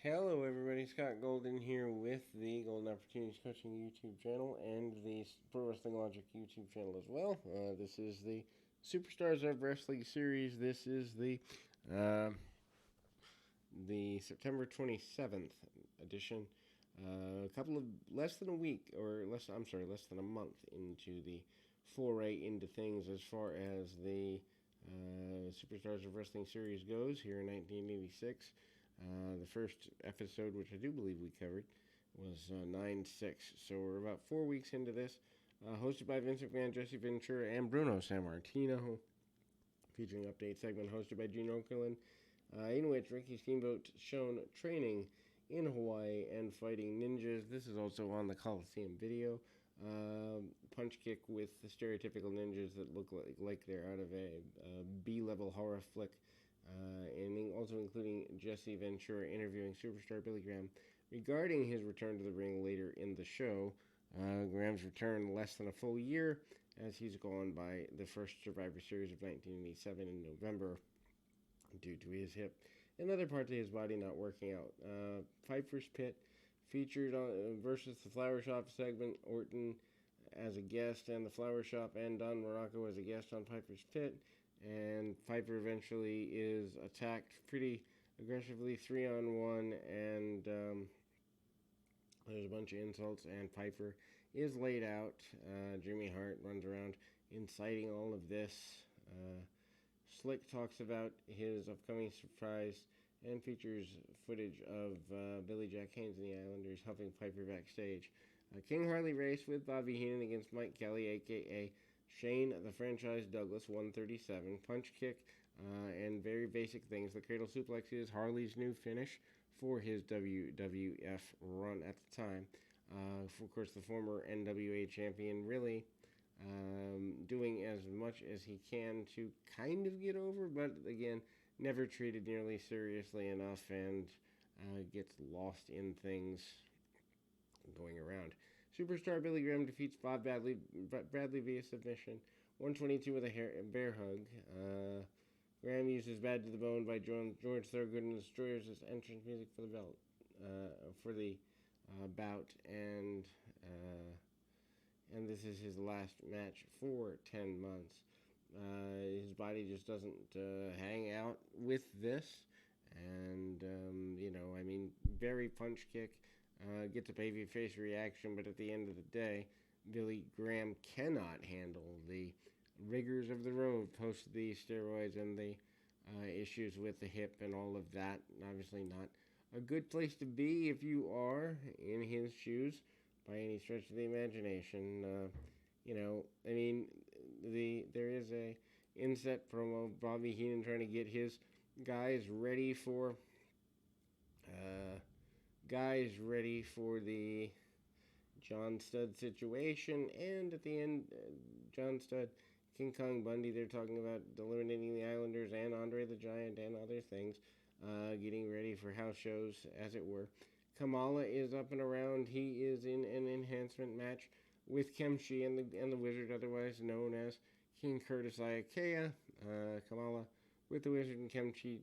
Hello, everybody. Scott Golden here with the Golden Opportunities Coaching YouTube channel and the Pro Wrestling Logic YouTube channel as well. This is the Superstars of Wrestling series. This is the September 27th edition. A couple of less than a week, or less than a month into the foray into things as far as the Superstars of Wrestling series goes here in 1986. The first episode, which I do believe we covered, was 9/6. So we're about 4 weeks into this. Hosted by Vince McMahon, Jesse Ventura, and Bruno Sammartino. Featuring update segment hosted by Gene Okerlund, in which Ricky Steamboat shown training in Hawaii and fighting ninjas. This is also on the Coliseum video. Punch kick with the stereotypical ninjas that look like they're out of a B-level horror flick. And also including Jesse Ventura interviewing superstar Billy Graham regarding his return to the ring later in the show. Graham's return less than a full year, as he's gone by the first Survivor Series of 1987 in November due to his hip and other parts of his body not working out. Piper's Pit featured versus the Flower Shop segment, Orton as a guest and the Flower Shop, and Don Morocco as a guest on Piper's Pit. And Piper eventually is attacked pretty aggressively 3-on-1, and there's a bunch of insults, and Piper is laid out. Jimmy Hart runs around inciting all of this. Slick talks about his upcoming surprise and features footage of Billy Jack Haynes and the Islanders helping Piper backstage. King Harley race with Bobby Heenan against Mike Kelly, a.k.a. Shane, the franchise Douglas, 137. Punch kick and very basic things. The cradle suplex is Harley's new finish for his WWF run at the time. Of course, the former NWA champion really doing as much as he can to kind of get over, but again, never treated nearly seriously enough and gets lost in things going around. Superstar Billy Graham defeats Bob Bradley via submission. 122 with a bear hug. Graham uses Bad to the Bone by George Thorogood and Destroyers as entrance music for the belt, for the bout, and this is his last match for 10 months. His body just doesn't hang out with this, and very punch kick. Gets a babyface reaction, but at the end of the day, Billy Graham cannot handle the rigors of the road post the steroids and the issues with the hip and all of that. Obviously not a good place to be if you are in his shoes by any stretch of the imagination. There is a inset promo of Bobby Heenan trying to get his guys ready for the John Studd situation, and at the end, John Studd, King Kong Bundy, they're talking about eliminating the Islanders and Andre the Giant and other things, getting ready for house shows, as it were. Kamala is up and around. He is in an enhancement match with Kemchi and the Wizard, otherwise known as King Curtis Iaukea. Kamala with the Wizard and Kemchi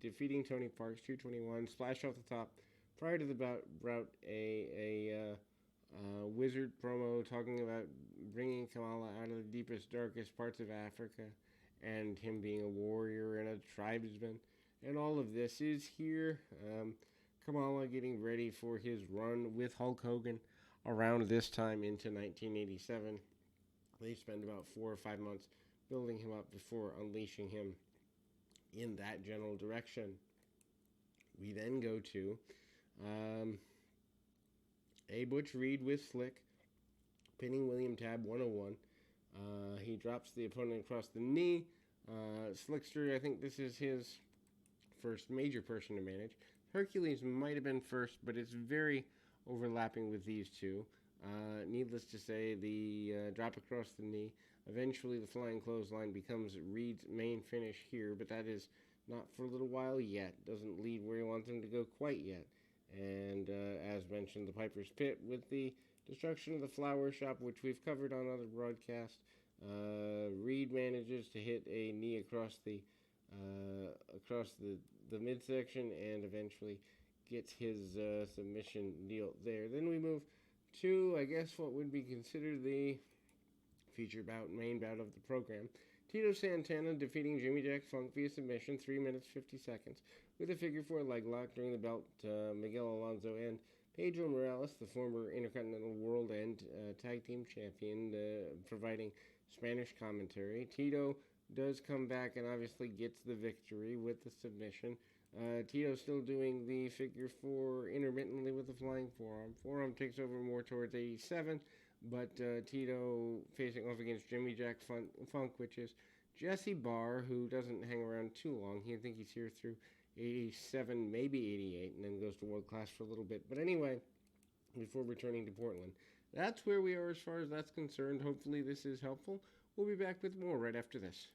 defeating Tony Parks, 221, splash off the top. Prior to the bout, a Wizard promo talking about bringing Kamala out of the deepest, darkest parts of Africa and him being a warrior and a tribesman. And all of this is here. Kamala getting ready for his run with Hulk Hogan around this time into 1987. They spend about 4 or 5 months building him up before unleashing him in that general direction. We then go to a Butch Reed with Slick, pinning William Tabb 101. He drops the opponent across the knee. Slickster, I think this is his first major person to manage. Hercules might have been first, but it's very overlapping with these two. Needless to say, the drop across the knee. Eventually, the flying clothesline becomes Reed's main finish here, but that is not for a little while yet. Doesn't lead where he wants him to go quite yet. And as mentioned, the Piper's Pit with the destruction of the Flower Shop, which we've covered on other broadcasts. Reed manages to hit a knee across the midsection and eventually gets his submission deal there. Then we move to, I guess, what would be considered the feature bout, main bout of the program. Tito Santana defeating Jimmy Jack Funk via submission, 3 minutes 50 seconds, with a figure 4 leg lock during the belt. Miguel Alonso and Pedro Morales, the former Intercontinental World and Tag Team Champion, providing Spanish commentary. Tito does come back and obviously gets the victory with the submission. Tito still doing the figure 4 intermittently with the flying forearm. Forearm takes over more towards 87, but Tito facing off against Jimmy Jack Funk, which is Jesse Barr, who doesn't hang around too long. I think he's here through 87, maybe 88, and then goes to World Class for a little bit. But anyway, before returning to Portland, that's where we are as far as that's concerned. Hopefully this is helpful. We'll be back with more right after this.